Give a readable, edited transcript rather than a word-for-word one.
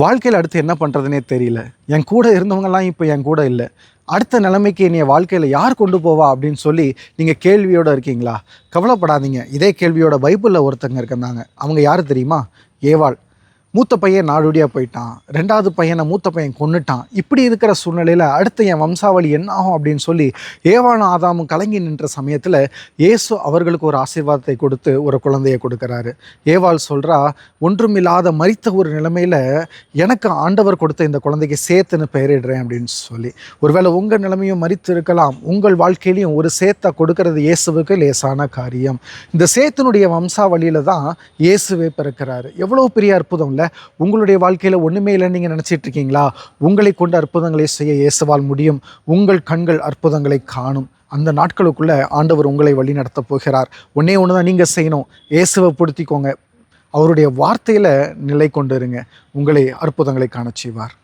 வாழ்க்கையில் அடுத்து என்ன பண்ணுறதுனே தெரியல. என் கூட இருந்தவங்கலாம் இப்போ என் கூட இல்ல. அடுத்த நிலைமைக்கு என்னைய வாழ்க்கையில யார் கொண்டு போவா? அப்படின்னு சொல்லி நீங்க கேள்வியோட இருக்கீங்களா? கவலைப்படாதீங்க. இதே கேள்வியோட பைபிள்ல ஒருத்தங்க இருந்தாங்க. அவங்க யாரு தெரியுமா? ஏவாள். மூத்த பையன் நாடோடியா போயிட்டான். 2வது பையன மூத்த பையன் கொன்னுட்டான். இப்படி இருக்கிற சூழ்நிலையில அடுத்து என் வம்சாவளி என்ன ஆகும் அப்படின்னு சொல்லி ஏவாளும் ஆதாமும் கலங்கி நின்ற சமயத்துல இயேசு அவர்களுக்கு ஒரு ஆசீர்வாதத்தை கொடுத்து ஒரு குழந்தையை கொடுக்கிறாரு. ஏவாள் சொல்றா, ஒன்றுமில்லாத மரித்த ஒரு நிலைமையில எனக்கு ஆண்டவர் கொடுத்த இந்த குழந்தைக்கு சேத்துன்னு பெயரிடுறேன் அப்படின்னு சொல்லி. ஒருவேளை உங்க நிலைமையும் மரித்து இருக்கலாம். உங்கள் வாழ்க்கையிலையும் ஒரு சேத்தை கொடுக்கிறது இயேசுவுக்கு லேசான காரியம். இந்த சேத்தினுடைய வம்சாவளியில தான் இயேசுவே பிறக்கிறாரு. எவ்வளவு பெரிய அற்புதம் இல்ல? உங்களுடைய வாழ்க்கையில ஒண்ணுமே இல்லைன்னு நீங்க நினைச்சிட்டு இருக்கீங்களா? உங்களை கொண்டு அற்புதங்களை செய்ய இயேசுவால் முடியும். உங்கள் கண்கள் அற்புதங்களை காணும். அந்த நாட்களுக்குள்ள ஆண்டவர் உங்களை வழி நடத்த போகிறார். ஒண்ணே ஒண்ணுதான் நீங்க செய்யணும். இயேசுவை பிடித்திக்கோங்க. அவருடைய வார்த்தையில நிலை கொண்டு இருங்க. உங்களை அற்புதங்களை காணச் செய்வார்.